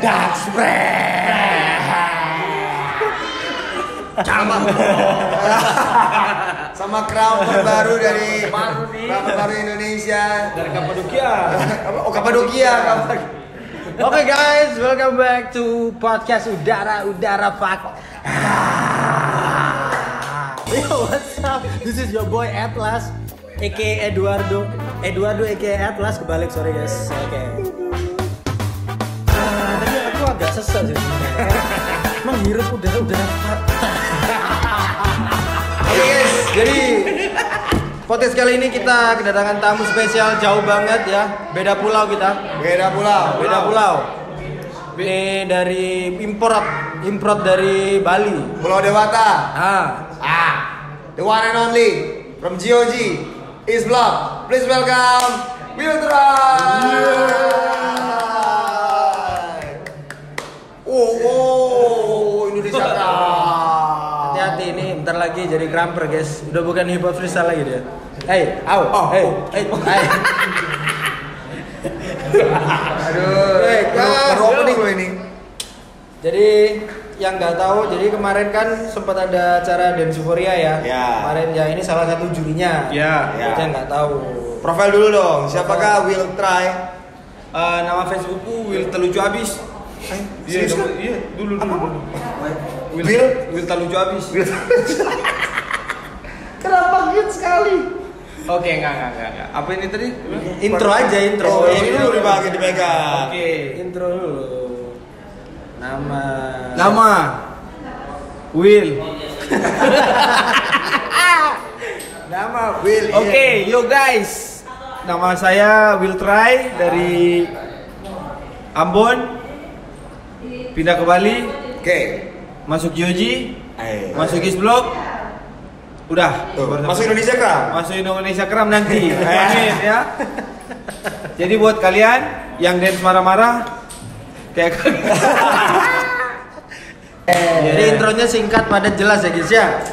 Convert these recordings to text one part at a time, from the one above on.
Dark spread. Sama kramer baru dari kramer baru Indonesia Dari Kapadokia. Kapadokia. Oke guys, welcome back to podcast Udara Pak. Yo, what's up? This is your boy Atlas, aka Eduardo aka Atlas, kebalik, sorry guys. Oke. Tadi aku agak sesek sih. Menghirup udara Pak. Oke guys, jadi podcast kali ini kita kedatangan tamu spesial jauh banget ya. Beda pulau kita. Beda pulau. Ini dari import dari Bali. Pulau Dewata. The one and only from GOG East Block. Please welcome Will Indonesia Cup. Hati-hati, ini bentar lagi jadi kramper guys. Udah bukan hip hop freestyle lagi dia. Hey. Aduh, baru opening loh ini. Jadi yang nggak tahu, jadi kemarin kan sempat ada acara Dance Euphoria ya. Kemarin ya, ini salah satu jurinya. Yang nggak tahu. Profil dulu dong. Siapakah Will Try? Nama Facebookku Will Telucu Abis. Serius kan? Iya, dulu. Will Telucu Abis. Kenapa gitu sekali? Oke, enggak. Apa ini tadi? Intro aja, intro. Oh, ini dulu dipegang. Oke. Intro dulu. Nama Will. Nama Will. Oke, yo guys. Nama saya Will Try dari Ambon. Pindah ke Bali. Oke. Masuk GOG. Masuk East Block. Udah. Masuk Indonesia Cup. Masuk Indonesia Kram nanti. Amin ya. Jadi buat kalian yang dance marah-marah kayak Jadi intronya singkat padat jelas ya guys ya.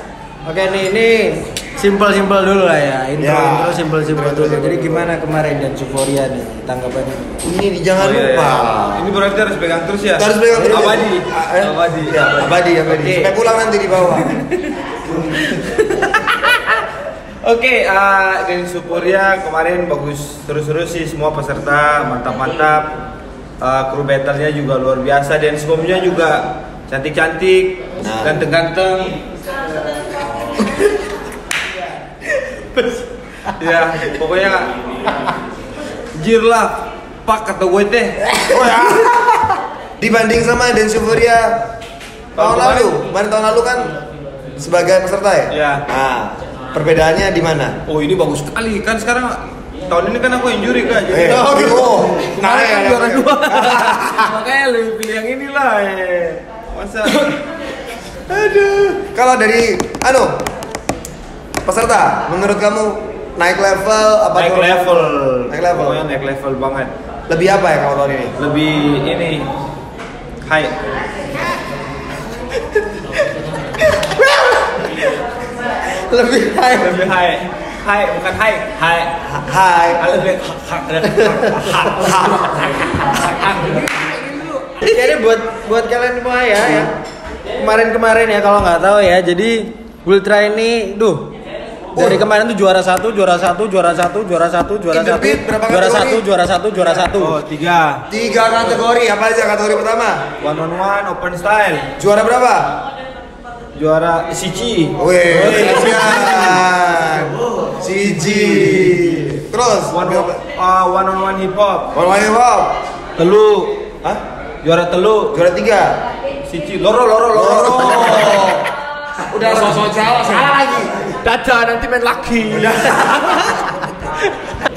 Oke nih, ini simple dulu lah ya. Intro simple dulu. Jadi gimana kemarin dan Euphoria nih tanggapannya? Ini jangan lupa. Ini berarti harus pegang terus ya. Harus pegang terus. Abadi. Okay. Sampai pulang nanti di bawah. Oke, Dance Euphoria kemarin bagus terus sih, semua peserta mantap. Kru battle-nya juga luar biasa, dance bomb-nya juga cantik-cantik, ganteng-ganteng. Ya, pokoknya jir lah, pak kata gue teh. Oh ya. Dibanding sama Dance Euphoria tahun lalu kan sebagai peserta ya? Iya. Nah, perbedaannya di mana? Oh, ini bagus sekali kan sekarang. Tahun ini kan aku yang juri kan, jadi Juara 2. makanya lebih pilih yang inilah. Masa? Aduh. Kalau dari peserta, menurut kamu naik level apa Naik turun? level. Pokoknya Naik level banget. Lebih apa ya kalau tahun ini? Lebih ini high. Lebih high. Bukan high. Lebih Jadi buat kalian semua ya. Kemarin ya kalau nggak tahu ya. Jadi Ultra ini, dari kemarin tuh juara satu. Juara satu. Oh, 3 kategori. Apa aja kategori pertama? one on one open style. Juara berapa? Juara Siji. Siji. Terus One on one hip hop. Telu. Juara Telu. Juara 3. Siji. Loro. Udah sosok Jawa salah lagi. Dadah nanti main lagi.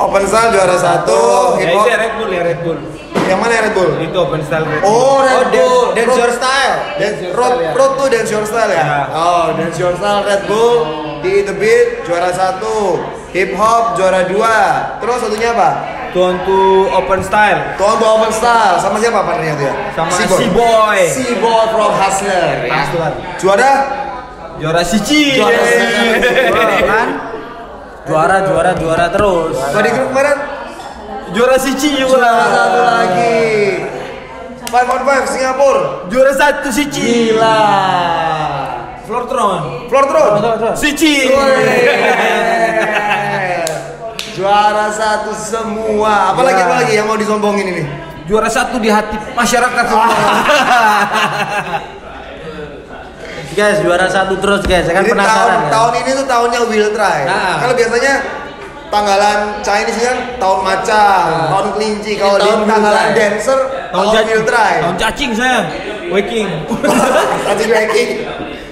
Open style juara 1. Hip hop. Red Bull. Yang mana Red Bull? Itu open style Red Bull. Oh, Red Bull. Dance Your Style. Road to Dance Your Style ya? Oh, Dance Your Style Red Bull. Di The Beat juara 1. Hip hop juara 2. Terus satunya apa? Tuan to open style. Tuan to Open Style. Sama siapa partnernya tuh ya? Sama C-Boy. C-Boy from Hustler. Hustler. Juara Siji. Kan? Juara terus. Kalau di grup kemarin Juara Sici juga. Juara satu lagi. 5-on-5 Singapura. Juara 1 Sici. Gila. Flortron. Sici. Juara 1 semua. Apalagi yang mau disombongin ini? Juara 1 di hati masyarakat semua. Guys, juara 1 terus guys. Saya kan Jadi penasaran. tahun ini tuh tahunnya Will Try. Nah. Kalau biasanya tanggalan Chinese kan tahun macan, tahun kelinci. Kalau di tahun Will tanggalan Try. dancer, tahun Will Try. Tahun cacing saya. Waking. Nanti ranking.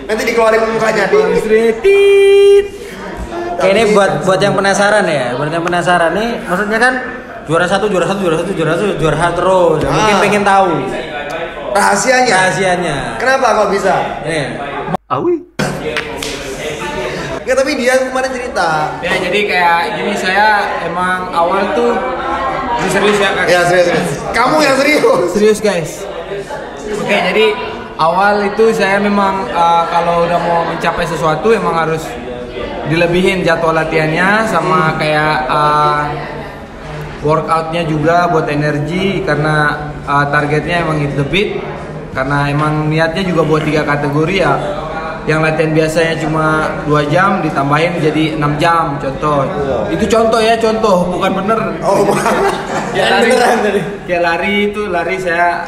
Nanti dikeluarin mukanya. Tit. Kayak ini buat yang penasaran ya. Buat yang penasaran nih, maksudnya kan juara 1 terus. Ya, mungkin pengen tahu rahasianya. Kenapa kok bisa? Nih. Awi. Ya tapi dia kemarin cerita. Ya jadi kayak gini, saya emang awal tuh ini serius ya kak. Ya serius. Kamu yang serius. Serius guys. Oke, jadi awal itu saya memang kalau udah mau mencapai sesuatu emang harus dilebihin jadwal latihannya sama kayak workoutnya juga buat energi karena targetnya emang hit the beat, karena emang niatnya juga buat 3 kategori ya. Yang latihan biasanya cuma 2 jam ditambahin jadi 6 jam contoh. Itu contoh ya, contoh bukan bener. Oh, Ya, kayak lari itu saya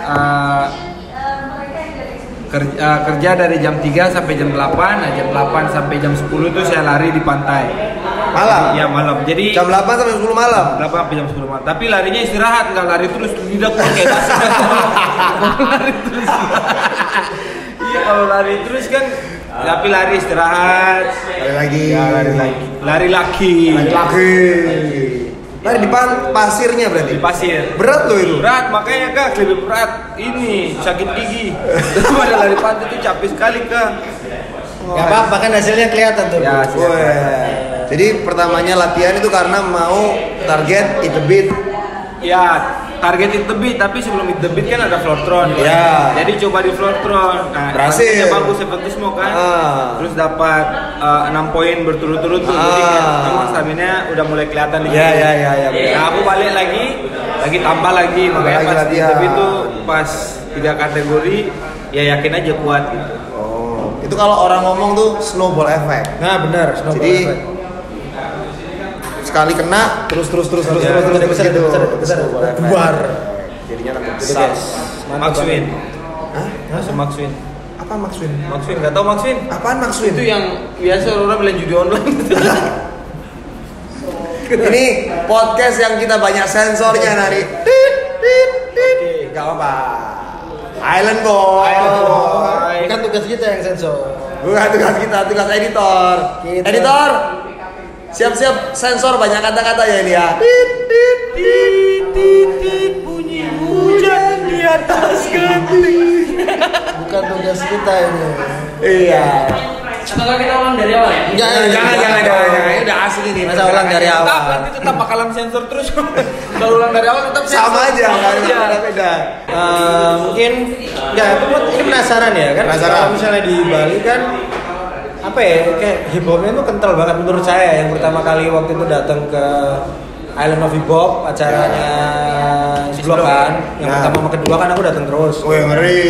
kerja dari jam 3 sampai jam 8, nah jam 8 sampai jam 10 itu saya lari di pantai. malam. Iya malam. Jadi Jam 8 sampai 10 malam. 8 sampai jam 10 malam. Tapi larinya istirahat, nggak lari terus tidak kayak lari terus. Iya kalau lari terus kan, tapi lari istirahat. Lari lagi. Ya, lari lagi. Lari di pasirnya berarti. Di pasir. Berat loh itu. Berat, makanya kak lebih berat ini sakit gigi. Daripada lari pantai itu capek sekali kak. Gak apa-apa kan hasilnya kelihatan tuh. Ya, Wah. Jadi pertamanya latihan itu karena mau target hit the beat. Ya, target hit the beat, tapi sebelum hit the beat kan ada Flortron. Ya. Jadi coba di Flortron. Nah, Berhasil. hasilnya bagus seperti semua kan. Terus dapat 6 poin berturut-turut tuh. Jadi memang stamina udah mulai kelihatan di Ya, sini. ya. Nah, aku balik lagi tambah lagi, makanya Lagi pas hit latihan. the beat tuh pas 3 kategori ya yakin aja kuat gitu. Oh, itu kalau orang ngomong tuh snowball effect. Nah benar. Jadi sekali kena terus Ya, besar. Snowball effect. Buar. Jadinya tambah besar. Maxwin. Hah? Masuk Maxwin. Apa Maxwin? Maxwin, nggak tahu Maxwin? Apaan Maxwin? Itu yang biasa orang bilang judi online. Ini podcast yang kita banyak sensornya nari. Gak apa-apa. Island Boy. Bukan tugas kita yang sensor. Bukan tugas kita, tugas editor. Kita. Editor. Siap-siap sensor banyak kata-kata ya ini ya. Bunyi hujan di atas genting. Bukan tugas kita ini. Iya. Atau kita ulang dari awal? Jangan. Ini udah asli nih. Masa ulang dari awal. Tetap nanti tetap bakalan sensor terus. Kalau ulang dari awal tetap sensor. Sama aja, nggak beda. Mungkin nggak, aku ini penasaran ya kan. Penasaran. Kalau misalnya di Bali kan apa ya, kayak hip hopnya itu kental banget menurut saya. Yang pertama kali waktu itu datang ke Island of Hip Hop, acaranya Seblok kan. Yang Nah. pertama sama kedua kan aku datang terus. Wih ngeri,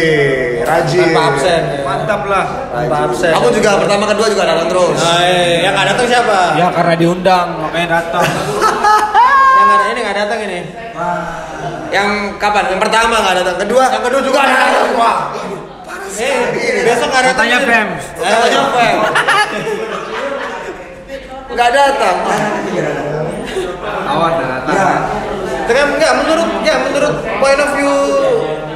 rajin. Tanpa absen. Ya. Mantap lah. Tanpa absen. Aku juga pertama kedua juga datang terus. Yang nggak datang siapa? Ya karena diundang makanya datang. Yang nggak datang ini. Yang kapan? Yang pertama nggak datang. Yang kedua juga nggak datang. Wah. Besok nggak datang. Katanya ini. Fems. Katanya Fem. Nggak datang. Awas dah datang. Ya. Dengan menurut point of view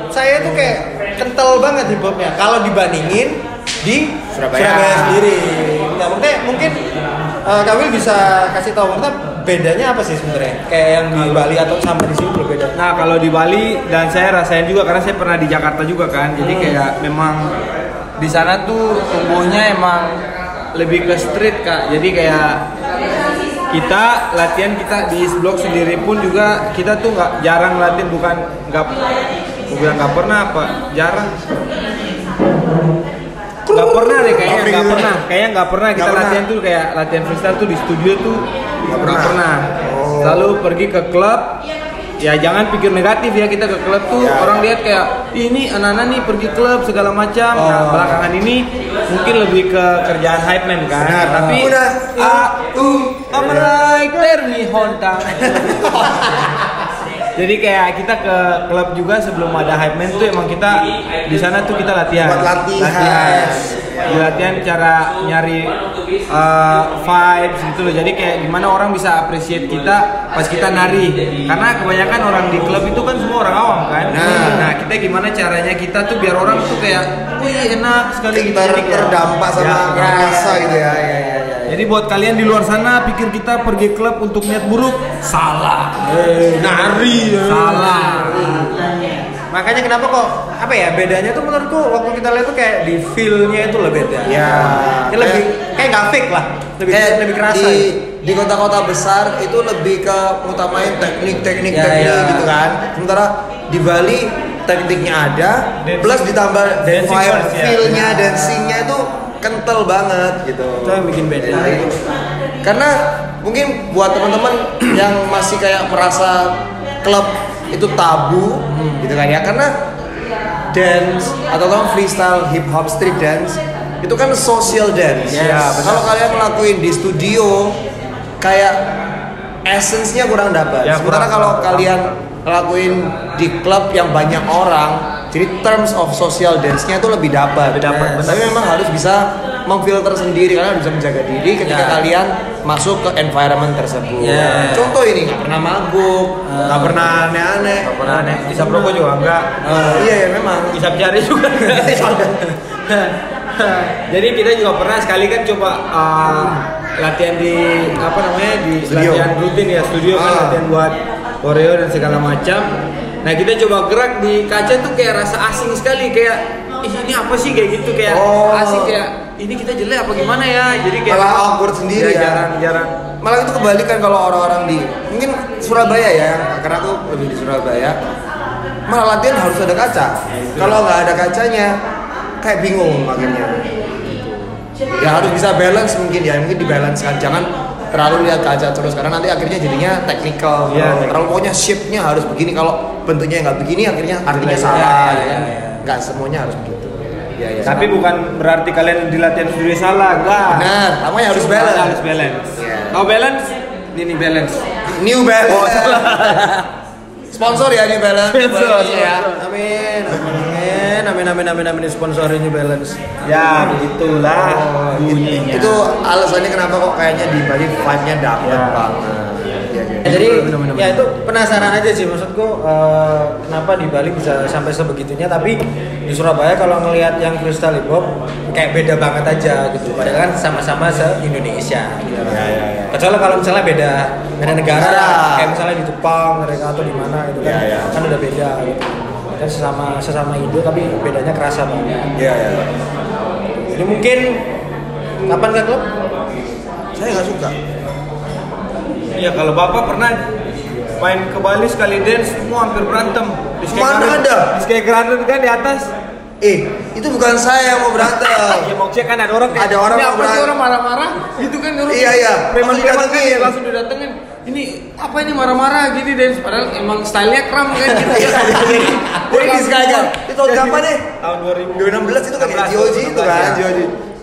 saya itu kayak kental banget hip hopnya. Kalau dibandingin di Surabaya sendiri. Nah, mungkin Kamil bisa kasih tahu kita bedanya apa sih sebenarnya? Kayak yang di Bali atau sama di sini berbeda. Nah kalau di Bali dan saya rasain juga karena saya pernah di Jakarta juga kan. Jadi kayak memang di sana tuh tumbuhnya emang lebih ke street kak. Jadi kayak kita latihan kita di blok sendiri pun juga kita tuh jarang latihan, bukan nggak bilang nggak pernah apa jarang nggak pernah deh kayaknya nggak pernah kita latihan tuh kayak latihan freestyle tuh di studio tuh nggak pernah. Selalu pergi ke klub ya jangan pikir negatif ya, kita ke klub tuh orang lihat kayak ini anak-anak nih pergi klub segala macam. Nah belakangan ini mungkin lebih ke kerjaan hype man kan. Tapi I'm like Terry Honda. Jadi kayak kita ke klub juga sebelum ada hype man tuh emang kita di sana tuh kita latihan. Buat latihan. Di latihan cara nyari vibes gitu loh. Jadi kayak gimana orang bisa appreciate kita pas kita nari. Karena kebanyakan orang di klub itu kan semua orang awam kan. Nah kita gimana caranya kita tuh biar orang tuh kayak, wih enak sekali gitu. Terdampak sama rasa gitu ya. Jadi buat kalian di luar sana pikir kita pergi klub untuk niat buruk, salah. Nari. Salah. Makanya kenapa kok apa ya bedanya tuh menurutku waktu kita lihat tuh kayak di feel-nya itu lebih beda. Ya. Lebih kayak nggak fake lah, lebih kerasa. Di kota-kota besar itu lebih ke utamain teknik gitu kan. Sementara di Bali tekniknya ada, plus ditambah feel-nya, dancing-nya itu kental banget gitu. Itu yang bikin beda. Karena mungkin buat teman-teman yang masih kayak merasa klub itu tabu gitu kan ya, karena dance atau freestyle hip hop street dance itu kan social dance. Kalau kalian ngelakuin di studio kayak essence-nya kurang dapat. Sementara kalau kalian ngelakuin di klub yang banyak orang, jadi terms of social dance-nya itu lebih dapat. Tapi memang harus bisa memfilter sendiri, karena bisa menjaga diri ketika kalian masuk ke environment tersebut. Contoh ini nggak pernah mabuk, nggak pernah aneh-aneh. Bisa rokok juga enggak. Iya memang. Bisa cari juga. Jadi kita juga pernah sekali kan coba latihan di di studio. Latihan rutin ya, studio kan latihan buat koreo dan segala macam. Nah kita coba gerak di kaca tuh kayak rasa asing sekali, kayak ini apa sih kayak gitu, kayak asing, kayak ini kita jelek apa gimana ya, jadi kayak malah awkward sendiri ya. Jarang. Malah itu kebalikan kalau orang-orang di mungkin Surabaya ya, karena aku lebih di Surabaya, malah latihan harus ada kaca. Kalau nggak ada kacanya kayak bingung makanya. Ya harus bisa balance mungkin dibalance kan, jangan terlalu lihat kaca terus karena nanti akhirnya jadinya technical. Terlalu pokoknya shape-nya harus begini, kalau bentuknya nggak begini akhirnya artinya salah. Nggak semuanya harus begitu. Tapi bukan berarti kalian di latihan studio salah, enggak. Benar, namanya harus balance. Harus balance. Tahu balance? Ini balance. New Balance. Sponsor ya New Balance. Sponsor ya. Amin sponsorin New Balance. Ya, begitulah bunyinya. Itu alasannya kenapa kok kayaknya di Bali vibe-nya dapet banget. Jadi ya itu penasaran aja sih maksudku, kenapa di Bali bisa sampai sebegitunya, tapi di Surabaya kalau ngelihat yang freestyle hip hop kayak beda banget aja gitu. Padahal kan sama-sama se-Indonesia gitu. Kecuali kalau misalnya beda negara, kayak misalnya di Jepang mereka atau di mana itu kan kan udah beda gitu. Kan sesama Indo tapi bedanya kerasa banget. Jadi mungkin kapan ke klub? Saya nggak suka. Iya, kalau Bapak pernah main ke Bali sekali dance semua hampir berantem. Mana ada? Di Sky Garden kan di atas. Itu bukan saya yang mau berantem. Ya maksudnya kan ada orang Ada orang mau berantem. orang marah-marah gitu kan orang. Iya. Preman-preman kan ya, langsung didatengin. Ini apa ini marah-marah gini dance, padahal emang stylenya kram kan gitu. Jadi di Sky Garden. Itu tahun kapan nih? Tahun 2016 itu kan GOG itu kan.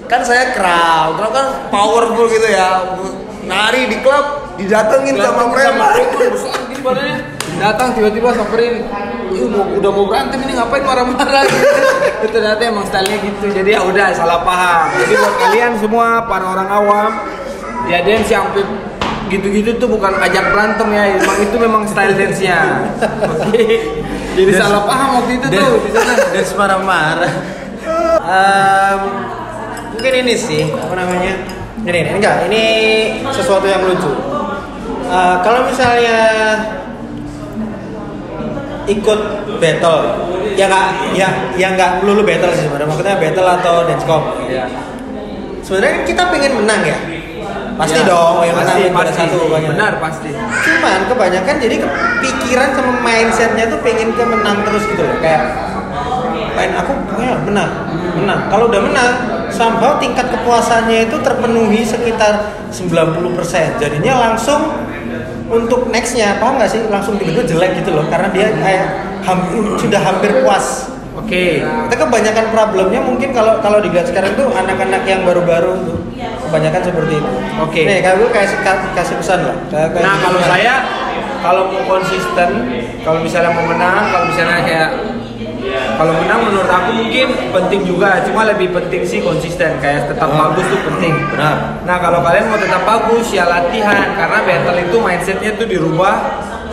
Kan saya crowd kan powerful gitu ya. Nari di klub didatengin sama preman. Besar gitu badannya. Datang tiba-tiba samperin. Udah mau berantem ini ngapain marah-marah gitu. Itu ternyata emang stylenya gitu. Jadi ya udah salah paham. Jadi buat kalian semua para orang awam, ya dance yang gitu-gitu tuh bukan ajak berantem ya. Emang itu memang style dance-nya. Oke. Jadi salah paham waktu itu tuh di sana. Dance marah-marah. Mungkin ini sih apa namanya? Ini sesuatu yang lucu. Kalau misalnya ikut battle, ya nggak melulu battle sih sebenarnya. Maksudnya battle atau dance comp. Sebenarnya kita pengen menang ya. Pasti dong, yang menang pada satu banyak. Benar pasti. Cuman kebanyakan jadi kepikiran sama mindsetnya tuh pengen ke menang terus gitu loh. Kayak aku pokoknya menang. Kalau udah menang, somehow tingkat kepuasannya itu terpenuhi sekitar 90%. Jadinya langsung untuk nextnya paham nggak sih langsung tiba-tiba jelek gitu loh karena dia kayak sudah hampir puas. Oke. Kita kebanyakan problemnya mungkin kalau dilihat sekarang tuh anak-anak yang baru-baru tuh kebanyakan seperti itu. Oke. Nih kalau gue kasih pesan lah. Nah kalau saya kalau mau konsisten, kalau misalnya mau menang, kalau misalnya kayak kalau menang menurut aku mungkin penting juga, cuma lebih penting sih konsisten, kayak tetap bagus tuh penting. Benar. Nah kalau kalian mau tetap bagus ya latihan, karena battle itu mindsetnya tuh dirubah,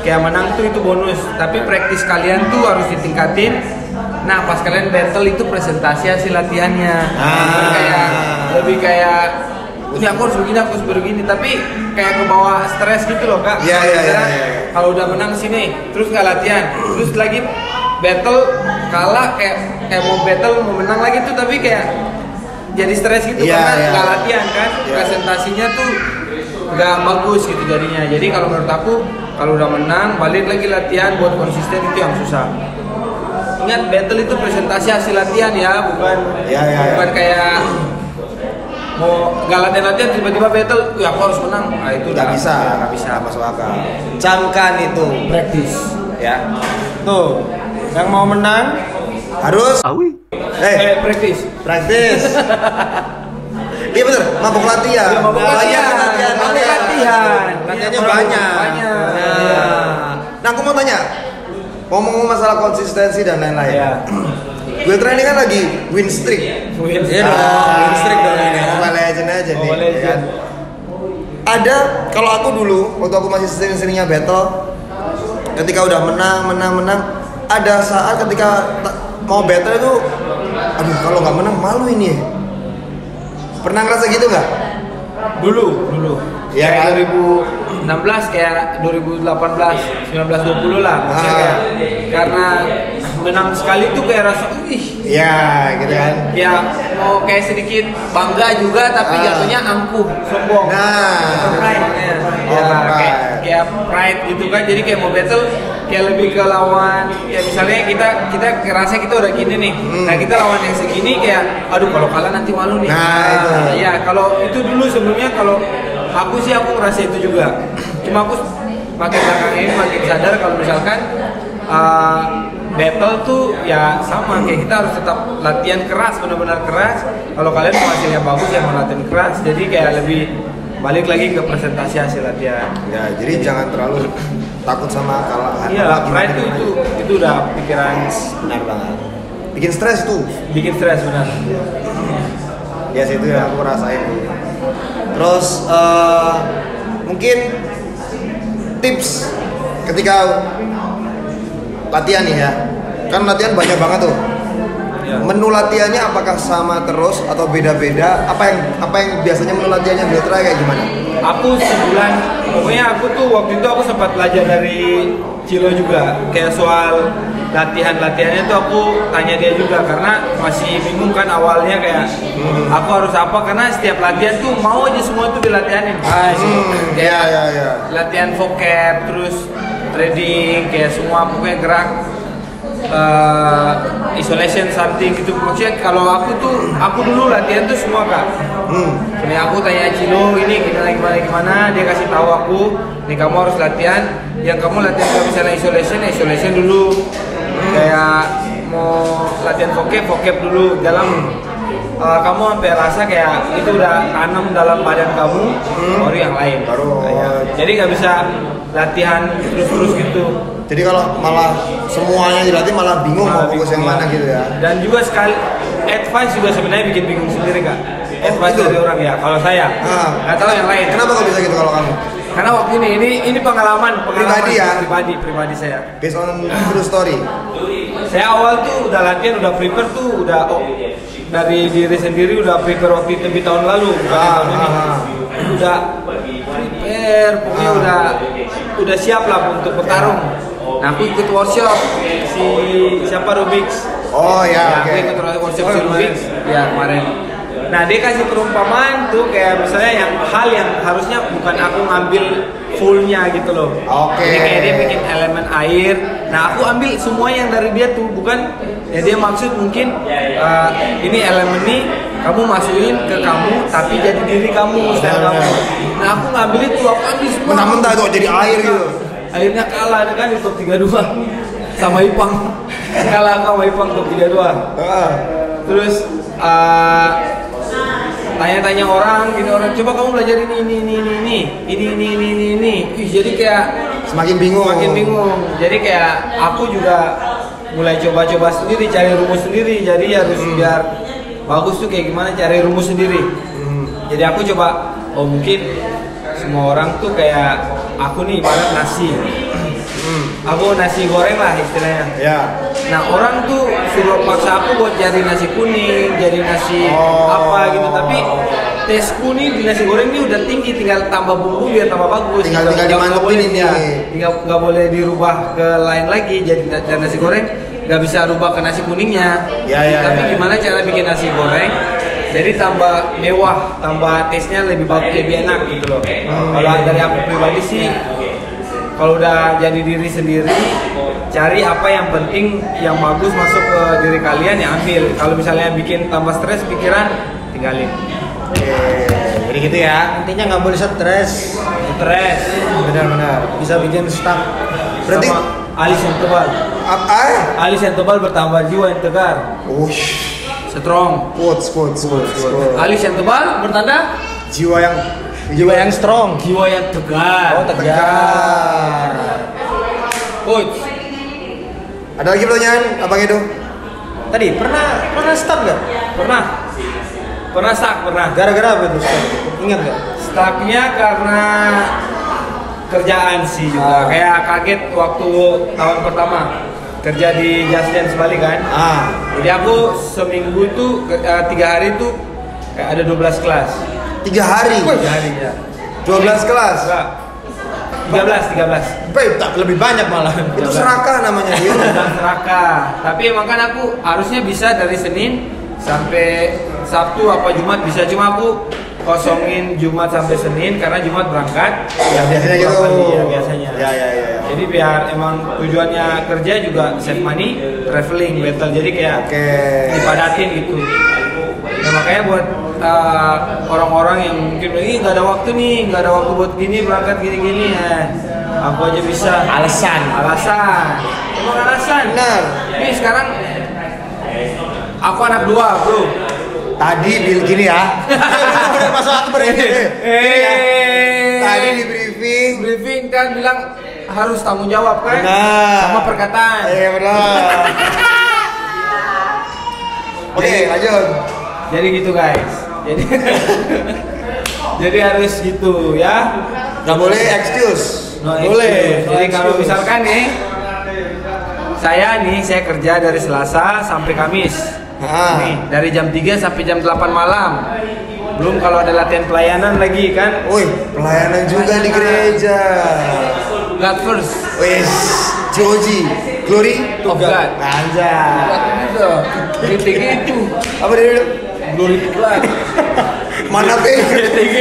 kayak menang tuh itu bonus, tapi praktis kalian tuh harus ditingkatin. Nah pas kalian battle itu presentasi hasil latihannya, kayak lebih kayak ini aku harus begini, tapi kayak ke bawah stres gitu loh kak. Iya. Kalau udah menang sini, terus nggak latihan, terus lagi battle kalah kayak mau battle mau menang lagi tuh, tapi kayak jadi stres gitu karena nggak latihan kan, presentasinya tuh nggak bagus gitu jadinya. Jadi kalau menurut aku kalau udah menang balik lagi latihan buat konsisten itu yang susah. Ingat battle itu presentasi hasil latihan ya, bukan kayak mau nggak latihan tiba-tiba battle, ya aku harus menang. Nah itu nggak bisa masuk akal. Camkan itu praktis ya. Tuh yang mau menang harus praktis. Iya bener, mabuk latihan. Latihannya banyak. Nah aku mau tanya, ngomong masalah konsistensi dan lain-lain. Gue training kan lagi win streak. Win streak dong ini. Mobile Legend aja nih. Kan? Ada kalau aku dulu waktu aku masih sering-seringnya battle, ketika udah menang, ada saat ketika mau battle itu, aduh kalau nggak menang malu ini. Pernah ngerasa gitu nggak? Dulu. Ya kan? 2016 kayak 2018, 19, 20 lah. Kayak, karena menang sekali tuh kayak rasa iya gitu kan. Ya mau kayak sedikit bangga juga tapi jatuhnya angkuh, sombong. Kayak pride gitu kan. Jadi kayak mau battle kayak lebih ke lawan, ya misalnya kita ngerasa kita udah gini nih. Nah kita lawan yang segini kayak aduh kalau kalah nanti malu nih. Ya kalau itu dulu sebelumnya kalau aku ngerasa itu juga. Cuma aku makin belakang ini makin sadar kalau misalkan battle tuh ya sama kayak kita harus tetap latihan keras, benar-benar keras. Kalau kalian mau hasilnya bagus ya mau latihan keras. Jadi kayak lebih balik lagi ke presentasi hasil latihan. Ya jadi jangan terlalu takut sama kalah. Iya, itu udah pikiran benar banget. Bikin stres tuh. Bikin stres benar. Ya itu yang aku rasain. Terus mungkin tips ketika latihan nih ya, kan latihan banyak banget tuh. Ya. Menu latihannya apakah sama terus atau beda-beda? Apa yang biasanya menu latihannya Biotra kayak gimana? Aku sebulan, pokoknya aku tuh waktu itu aku sempat belajar dari Cilo juga, kayak soal latihannya tuh aku tanya dia juga karena masih bingung kan awalnya kayak aku harus apa, karena setiap latihan tuh mau aja semua tuh dilatihanin. Kayak latihan vocab, terus trading, kayak semua pokoknya gerak. Isolation something gitu. Maksudnya kalau aku dulu latihan tuh semua kak. Ini aku tanya Cilo ini gimana, dia kasih tahu aku, nih kamu harus latihan. Yang kamu latihan kalau misalnya isolation dulu. Kayak mau latihan vocab dulu dalam. Kamu sampai rasa kayak itu udah tanam dalam badan kamu, baru yang lain. Jadi nggak bisa latihan terus gitu. Jadi kalau malah semuanya dilatih malah bingung mau fokus yang mana gitu ya. Dan juga sekali advice juga sebenarnya bikin bingung sendiri kak. Advice dari orang ya. Kalau saya nggak tahu yang lain. Kenapa kok bisa gitu kalau kamu? Karena waktu ini pengalaman pribadi ya. Pribadi saya. Based on true story. Saya awal tuh udah latihan, udah prepare tuh udah dari diri sendiri udah prepare waktu itu tahun lalu. Udah prepare, pokoknya udah siap lah untuk bertarung. Nah aku ikut workshop siapa Rubix. Oh ya. Aku ikut workshop si Rubix ya kemarin. Nah dia kasih perumpamaan tuh kayak misalnya hal yang harusnya bukan aku ngambil fullnya gitu loh. Jadi kayak dia bikin elemen air. Nah aku ambil semua yang dari dia tuh, bukan ya dia maksud mungkin ini elemen ini kamu masukin ke kamu tapi jadi diri kamu, style kamu. Nah aku ngambil itu, aku ambil semua. Mentah-mentah itu jadi air gitu. Akhirnya kalah kan di top 32 sama Ipang. Kalah sama Ipang top 32. Terus tanya-tanya orang, gini orang, coba kamu belajar ini. Ih, jadi kayak Semakin bingung. Jadi kayak aku juga mulai coba-coba sendiri, cari rumus sendiri. Jadi harus biar bagus tuh kayak gimana cari rumus sendiri. Jadi aku coba, oh mungkin semua orang tuh kayak aku nih ibarat nasi. Aku nasi goreng lah istilahnya. Ya. Nah orang tuh suruh paksa aku buat jadi nasi kuning, jadi nasi apa gitu. Tapi tesku nih di nasi goreng ini udah tinggi, tinggal tambah bumbu biar tambah bagus. Tinggal dimantepin ini. Tinggal nggak boleh dirubah ke lain lagi. Jadi nasi goreng nggak bisa rubah ke nasi kuningnya. Tapi gimana cara bikin nasi goreng? Jadi tambah mewah, tambah taste-nya lebih bagus, lebih enak gitu loh. Kalau dari aku pribadi sih, kalau udah jadi diri sendiri, cari apa yang penting, yang bagus masuk ke diri kalian, ya ambil. Kalau misalnya bikin tambah stres pikiran, tinggalin. Jadi gitu ya. Intinya nggak boleh stres. Benar-benar. Bisa bikin stuck. Berarti Sama alis yang tebal. Alis yang tebal bertambah jiwa yang tegar. Strong. Quotes. Alis yang tebal bertanda Jiwa yang strong. jiwa yang tegar. Oh, tegar. Coach, Ada lagi pertanyaan? Abang Edo? Tadi pernah stuck nggak? pernah stuck, pernah. Gara-gara apa itu stuck? Ingat nggak? Stucknya karena kerjaan sih juga. Kayak kaget waktu tahun pertama kerja di Just Dance Bali kan. Jadi aku seminggu tuh 3 hari tuh kayak ada 12 kelas. 3 hari. 3 hari ya. 12 kelas. Enggak. 13. Tak lebih banyak malah. Itu serakah namanya dia. Serakah. Tapi emang kan aku harusnya bisa dari Senin sampai Sabtu apa Jumat bisa, cuma aku kosongin Jumat sampai Senin karena Jumat berangkat. Ya biasanya gitu. Ya biasanya. Ya. Jadi biar emang tujuannya kerja juga save money, traveling, battle. Jadi kayak dipadatin gitu. Nah makanya buat orang-orang yang mungkin ini nggak ada waktu buat gini, berangkat gini-gini, aku aja bisa. Alasan. Emang alasan. Benar. Tapi sekarang aku anak 2, bro. Tadi bil gini ya. Masa aku Tadi di briefing kan bilang harus tanggung jawab kan, sama perkataan. Iya benar. Oke, lanjut. Jadi gitu guys. Jadi harus gitu ya. Nggak boleh excuse. Boleh. Jadi kalau misalkan nih saya kerja dari Selasa sampai Kamis. Nih, dari jam 3 sampai jam 8 malam. Belum kalau ada latihan pelayanan lagi kan. Woi, pelayanan juga di gereja. God first. Wes, Joji, Glory of God. Anjay. Gitu. Apa dia dulu? Glory to God. Mana T? GTG.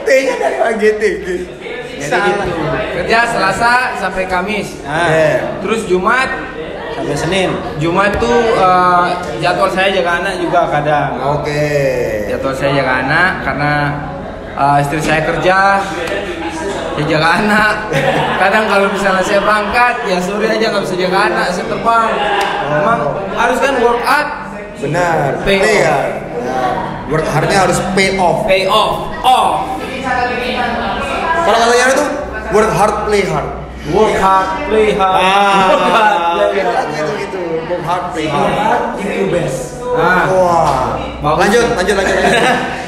T-nya dari mana GTG? Jadi gitu. Kerja Selasa sampai Kamis. Terus Jumat Sampai Senin. Jumat tuh jadwal saya jaga anak juga kadang. Jadwal saya jaga anak karena istri saya kerja, ya jaga anak. Kadang kalau misalnya saya berangkat, ya sore aja nggak bisa jaga anak, saya terbang. Memang harus kan work out. Benar. Pay off. Ya. Work hardnya harus pay off. Kalau katanya itu work hard, play hard. Work hard, play hard. Gitu. Work hard, play hard. Give you best. Wah. Lanjut.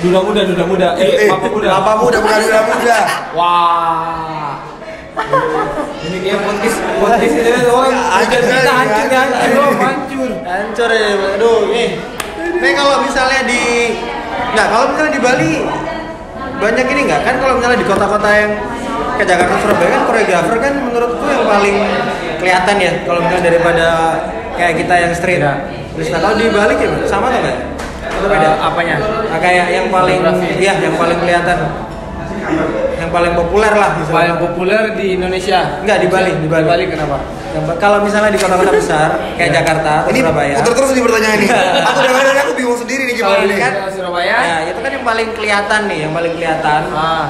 Duda muda. Bapak muda bukan duda muda. Wah. Ini kayak podcast ini Hancur ya. Aduh, nih. Nih kalau misalnya di Bali banyak ini nggak kan, kalau misalnya di kota-kota yang kayak Jakarta, Surabaya kan koreografer kan menurutku yang paling kelihatan ya kalau misalnya daripada kayak kita yang street. Terus kalau di Bali gimana? Sama atau enggak? Atau beda? Apanya? Nah, kayak yang paling kelihatan. Yang paling populer lah misalnya. Paling populer di Indonesia. Enggak, di Bali. Bali kenapa? Kalau misalnya di kota-kota besar kayak Jakarta atau Ini Surabaya. putar terus di pertanyaan ini. Aku dengar aku bingung sendiri nih Kalau gimana di nih. Surabaya, Ya, itu kan yang paling kelihatan nih, yang paling kelihatan. ah,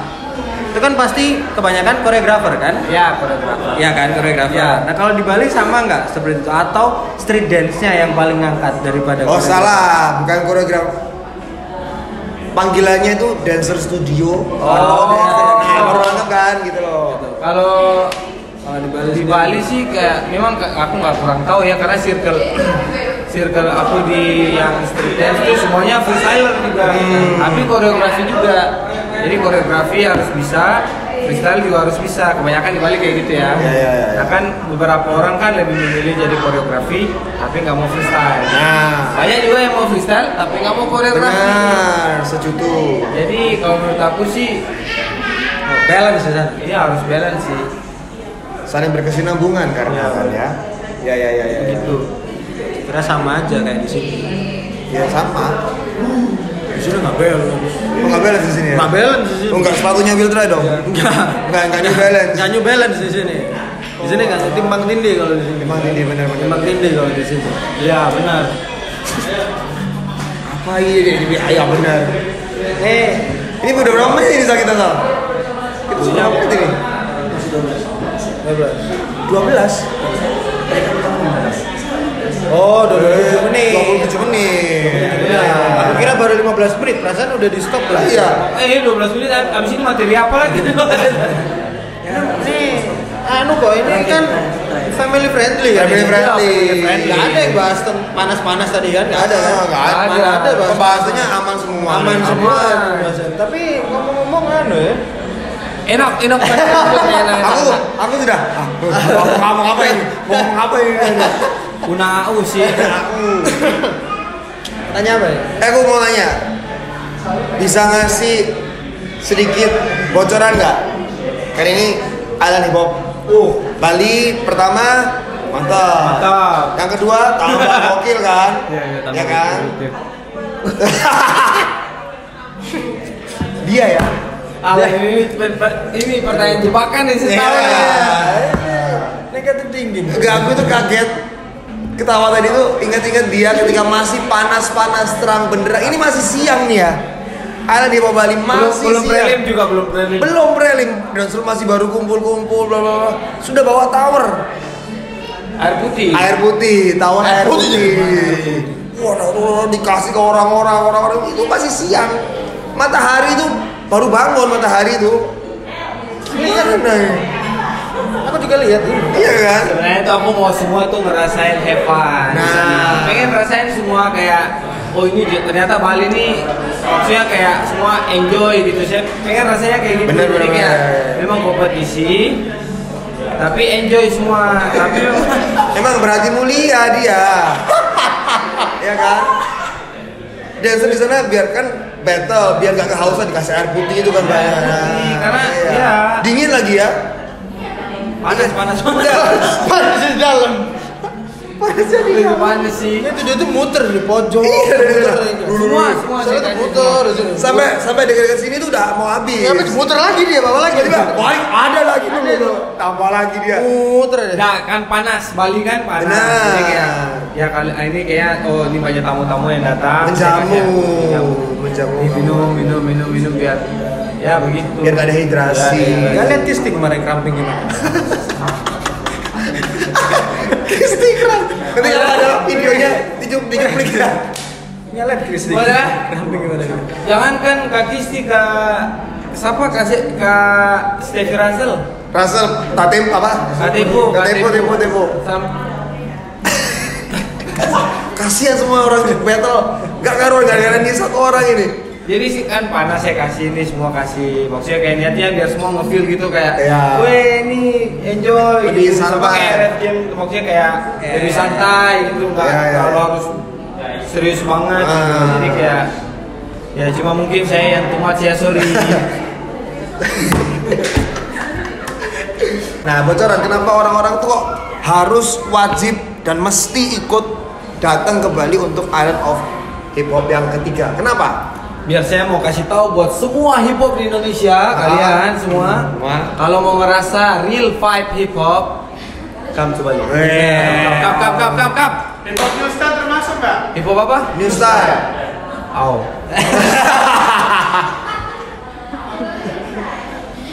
Itu kan pasti kebanyakan koreografer kan? ya koreografer. Iya kan, koreografer. Ya. Nah, kalau di Bali sama nggak seperti itu atau street dance-nya yang paling ngangkat daripada Oh koreografer? salah, bukan koreograf. Panggilannya itu dancer studio. Oh. Baru nangkep kan gitu loh. Kalau Kalau di Bali, di Bali sih kayak memang aku nggak kurang tahu ya karena circle aku di yang street dance itu semuanya freestyler juga. Tapi koreografi juga. Jadi koreografi harus bisa, freestyle juga harus bisa. Kebanyakan di Bali kayak gitu ya. Iya. Nah kan beberapa orang kan lebih memilih jadi koreografi tapi nggak mau freestyle. Nah, Banyak juga yang mau freestyle tapi nggak mau koreografi. benar, setuju. Jadi kalau menurut aku sih balance ya. ini harus balance sih. Saling berkesinambungan karena kan ya. Ya. Gitu. Kira sama aja kayak di sini. Ya sama. Di sini nggak balance. Oh, nggak balance di sini ya? Nggak balance di sini. Oh, enggak sepatunya Wiltra dong? Enggak new balance. Nggak new balance di sini. Di sini nggak timbang tindih kalau di sini. Timbang tindih, benar. Timbang tindih kalau di sini. Iya benar. Apa ini? Ya benar. Ini udah berapa menit ini sakit asal? Kita sudah berapa menit ini? 12. Oh, 27 menit. 27 menit. Aku kira baru 15 menit, perasaan udah di stop lah. Iya. 12 menit abis ini materi apa lagi? Ini anu kok, ini kan family friendly ya. Family friendly. Nggak ada yang bahas panas-panas tadi kan? Nggak ada kan? Nggak ada. Nggak ada bahas. Pembahasannya aman semua. Aman semua. Tapi ngomong-ngomong anu ya. Enak Aku sudah. Mau ngomong apa ini? Mau ngomong apa ini? Unau sih. Tanya apa ya? Aku mau nanya. Bisa ngasih sedikit bocoran nggak? Kan ini Island Hip Hop. Bali pertama mantap. Mantap. Yang kedua tambah gokil kan? Ya kan? Dia ya. Ini pertanyaan jebakan nih Iya. setahun ya. Negatif tinggi. Enggak, aku tuh kaget. Ketawa tadi tuh ingat-ingat dia ketika masih panas-panas terang benderang. Ini masih siang nih ya. Island Hip Hop Bali masih Belum siang. prelim juga belum prelim. Belum prelim dan masih baru kumpul-kumpul bla bla bla. Sudah bawa tower. Air putih. Air putih, tower air putih. Wah, dikasih ke orang-orang itu masih siang. Matahari itu baru bangun matahari itu. Gimana ya? Aku juga lihat ini. Iya kan? Sebenarnya tuh aku mau semua tuh ngerasain have fun. Nah. Pengen ngerasain semua kayak oh ini ternyata Bali nih maksudnya kayak semua enjoy gitu. Saya pengen rasanya kayak gitu. Bener, Jadi bener, kayak bener. memang kompetisi tapi enjoy semua. Tapi Emang berarti mulia dia. Ya kan? Dancer di sana biarkan battle, biar gak kehausan dikasih air putih itu kan banyak. karena Iya. ya Dingin lagi ya. panas. Panas di dalam. Lebih panas sih. Itu dia tuh muter di pojok. Iya, dari sana. Semua Saya tuh muter di sini. Sampai dekat sini tuh udah mau habis. Ya, habis muter lagi dia, bawa lagi. Tiba-tiba, balik ada lagi dulu. Tambah lagi dia. Muter aja. Nah kan panas, Bali kan panas. Benar. Jadi kayak ya kali ini kayak oh ini banyak tamu-tamu yang datang. Menjamu. Ini minum biar ya begitu. Biar gak ada hidrasi. Gak lihat Kisti kemarin cramping gimana? Kristi keren. Nanti kalau ada videonya dicuplik ya. Nggak lihat Kisti. Boleh. Cramping gimana? Jangankan Kak Kisti ke siapa kasih ke Stevie Russell. Russell, Tatem apa? Tempo. Kasihan semua orang di battle. Gak karuan gara-gara dia satu orang ini. Jadi sih kan panas saya kasih ini semua kasih. Maksudnya kayak niatnya biar semua nge-feel gitu kayak Iya. weh ini enjoy Lebih gitu. Sama santai. kayak Red Jam maksudnya kayak lebih santai gitu enggak Iya, iya. kalau harus serius banget gitu. Ah. Jadi kayak ya cuma mungkin saya yang too much ya sorry. Nah, bocoran kenapa orang-orang tuh kok harus wajib dan mesti ikut datang ke Bali untuk Island of Hip Hop yang ketiga? Kenapa? biar saya mau kasih tahu buat semua hip hop di Indonesia, kalian semua, kalau mau ngerasa real vibe hip hop, come coba lihat. Kap. Hip hop new style termasuk nggak? Hip hop apa? New style. Aw.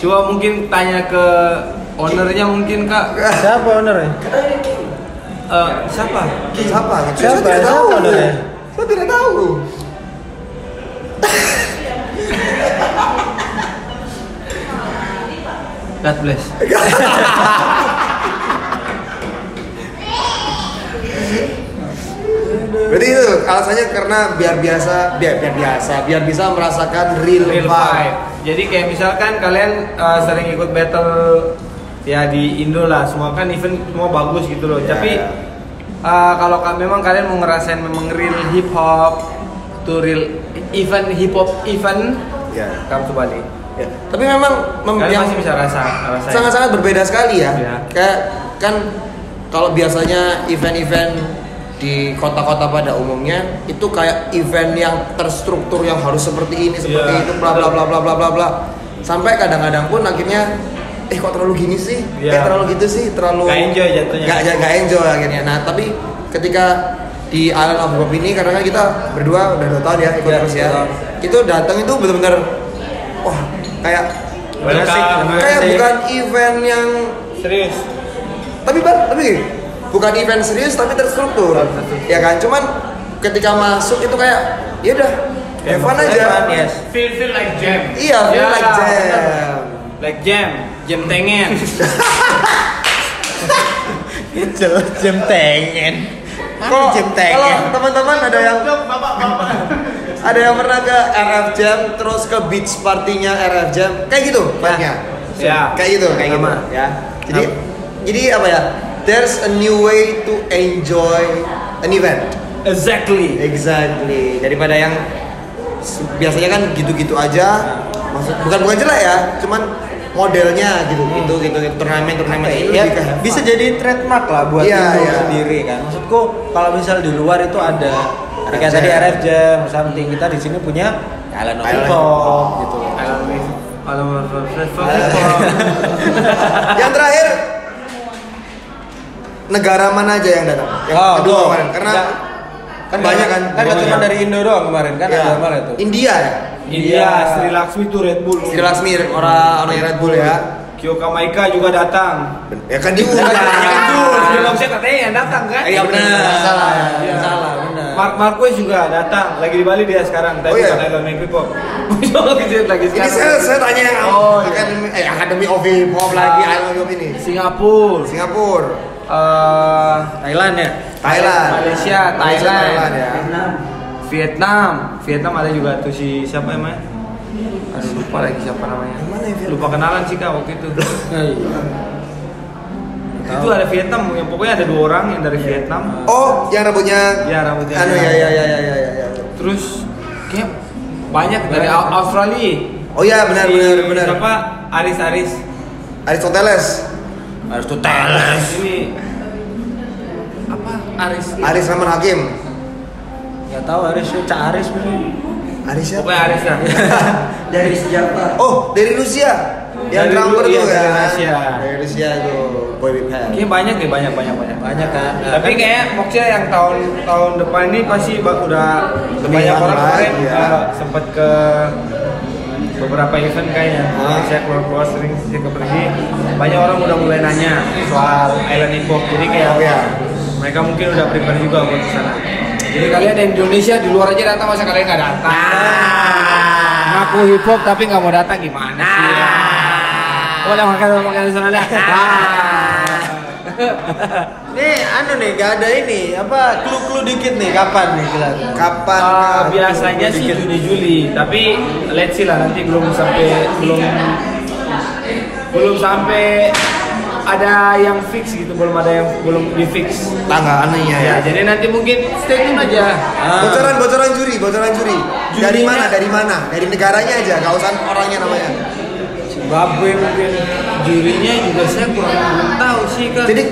Coba mungkin tanya ke ownernya mungkin Kak. Siapa ownernya? Siapa? Siapa? Saya tidak tahu. ownernya? Saya tidak tahu. God bless. Berarti itu alasannya karena biar bisa merasakan real vibe. Jadi kayak misalkan kalian sering ikut battle ya di Indo lah, semua kan event semua bagus gitu loh. Tapi kalau memang kalian mau ngerasain memang real hip hop, tuh real event hip hop event, kamu ke Bali. Ya. Tapi memang Kalian masih bisa rasain. sangat-sangat berbeda sekali ya. Ya. Kayak kan kalau biasanya event-event di kota-kota pada umumnya itu kayak event yang terstruktur yang harus seperti ini, seperti itu, bla bla bla bla bla bla bla. Sampai kadang-kadang pun akhirnya kok terlalu gini sih? Terlalu gitu sih, terlalu Gak enjoy jatuhnya. Gak enjoy akhirnya. Nah, tapi ketika di Island of Hip Hop ini karena kan kita berdua udah 2 tahun ya ikut terus ya. Itu datang itu benar-benar wah, kayak bukan event yang serius. tapi bukan event serius tapi terstruktur. Ya kan? Cuman ketika masuk itu kayak ya udah have fun aja. Feel like jam. Iya, feel like jam. Like jam tengen. Jam tengen. Kalau teman-teman ada yang pernah ke RF Jam terus ke beach partinya RF Jam kayak gitu banyak. Ya. Kayak gitu ya. Jadi apa ya? There's a new way to enjoy an event. Exactly. Daripada yang biasanya kan gitu-gitu aja. Bukan jelek ya, cuman modelnya gitu turnamen ini Ya, lebih ke bisa jadi trademark lah buat Indo sendiri kan. Maksudku kalau misal di luar itu ada kayak tadi RF Jam, something kita di sini punya Island of Hip Hop gitu. Yang terakhir negara mana aja yang datang? Yang kedua kemarin karena kan banyak kan. Kan gak cuma dari Indo doang kemarin kan ada mana itu? India ya. India, Sri Laksmi itu Red Bull. Sri Laksmi orang Red Bull ya. Kyoka Maika juga datang. Ya kan diundang. Belum saya katanya yang datang kan? Iya benar. Salah, benar. Mark Marquez juga datang. Lagi di Bali dia sekarang. Tapi bukan Island of Hip Hop. Lagi Ini sekarang. saya tanya yang Academy of Hip Hop lagi Island of Hip Hop ini. Singapura. Thailand ya? Thailand. Malaysia, Thailand ya. Vietnam ada juga tuh si siapa namanya? Aduh lupa lagi siapa namanya. Mana ya Vietnam? Lupa kenalan sih Kak waktu itu. Itu ada Vietnam, yang pokoknya ada 2 orang yang dari Vietnam. Oh, yang rambutnya. Ya rambutnya. Anu ya. Terus kayak banyak dari Australia. Oh iya benar. Siapa? Aris. Aristoteles. Ini apa? Aris Rahman Hakim. Gak tahu Aris itu Cak Aris mungkin. Aris siapa? Pokoknya Aris lah. Dari siapa? Oh, dari Rusia. Yang Dari drummer Rusia, tuh dari kan. Rusia. Dari Rusia itu Boy With Hair. Kayaknya banyak deh, banyak. Banyak kan. Tapi kayak maksudnya yang tahun depan ini pasti udah banyak orang kemarin sempat ke beberapa event kayaknya. Saya keluar sering pergi. Banyak orang udah mulai nanya soal Island Hip Hop. Jadi kayak mereka mungkin udah prepare juga buat kesana. Jadi kalian di Indonesia di luar aja datang, masa kalian nggak datang? Ngaku hip hop tapi nggak mau datang gimana sih? Boleh makan di sana dah. Nih gak ada ini apa clue dikit nih kapan nih gelar? Kapan? Biasanya sih Juni-Juli, tapi let's see lah nanti belum sampai ada yang fix gitu, belum di fix Tanggal anehnya ya. jadi nanti mungkin stay tune aja. Bocoran juri. Dari mana? Dari negaranya aja, nggak usah orangnya namanya. Babe mungkin jurinya juga saya belum tahu sih kan. Jadi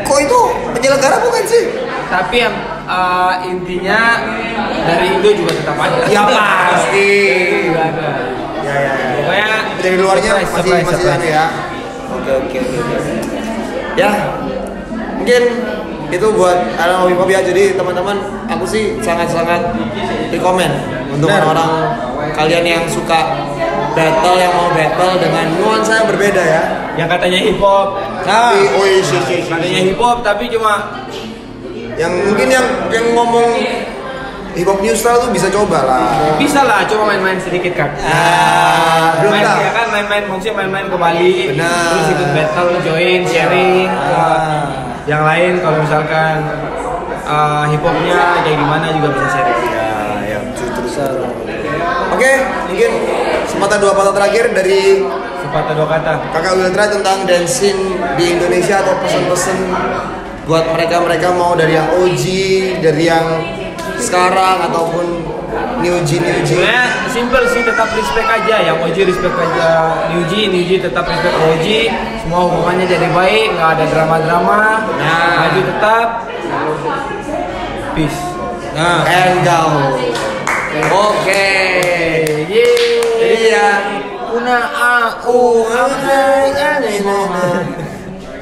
kok itu penyelenggara bukan sih? Tapi yang intinya dari Indo juga tetap ada. Ya pasti. Juga ada. Ya. Pokoknya Dari luarnya surprise. masih ada ya. Oke. Ya, mungkin itu buat anak hip hop ya. Jadi teman-teman, aku sih sangat-sangat rekomend untuk orang-orang kalian yang suka battle, yang mau battle dengan nuansa yang berbeda ya. yang katanya hip hop. Tapi, Katanya hip hop tapi cuma yang mungkin yang ngomong hip hop new style tuh bisa coba lah. bisa lah, coba main-main sedikit kan. Belum Main tahu. ya kan, maksudnya main-main ke Bali. Benar. Terus ikut battle, join, sharing ke yang lain. Kalau misalkan hip hopnya kayak gimana juga bisa sharing. Ya, terus. Oke, mungkin sepatah dua patah terakhir dari Sepatah dua kata. Kakak Wiltra tentang dancing di Indonesia atau pesan-pesan buat mereka mau dari yang OG, dari yang sekarang ataupun New G. Sebenarnya simple sih, tetap respect aja. Yang OG respect aja New G tetap respect OG. Semua hubungannya jadi baik, nggak ada drama-drama. Maju tetap. Peace. And go. Oke. Jadi ya,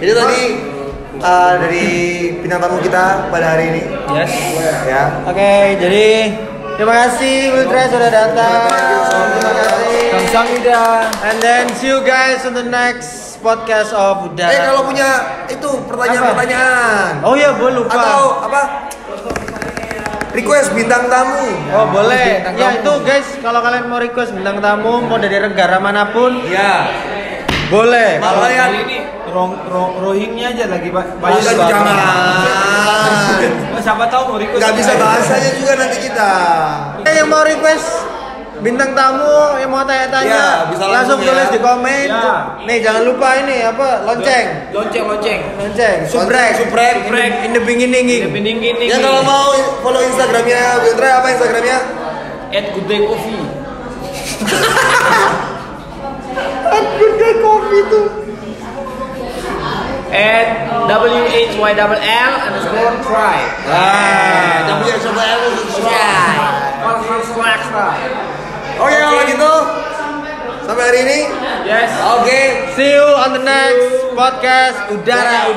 itu tadi dari bintang tamu kita pada hari ini. Yes. Ya. Oke, jadi terima kasih Wiltra sudah datang. Terima kasih. Kamsahamnida. And then see you guys on the next podcast of Udara. Kalau punya itu pertanyaan-pertanyaan. Oh iya, gue lupa. Atau apa? Request bintang tamu. Oh boleh. Bintang Ya tamu. itu guys, kalau kalian mau request bintang tamu mau dari negara manapun, Ya. boleh. Kalau Kali kalian ini rohingnya aja lagi banyak. jangan. Siapa tahu mau request. Nggak bisa bahasanya juga nanti kita. Yang mau request bintang tamu, yang mau tanya-tanya, Ya, bisa langsung langsung ya. tulis di komen. Ya. Nih jangan lupa ini apa lonceng. Lonceng. Subrek. In the beginning. Bening gini. Ya kalau mau follow Instagramnya Wiltra, apa Instagramnya? @goodday_coffee. Good Coffee tuh. @WHYLL_try. Oke kalau gitu sampai hari ini. Yes. Oke. See you on the next podcast Udara.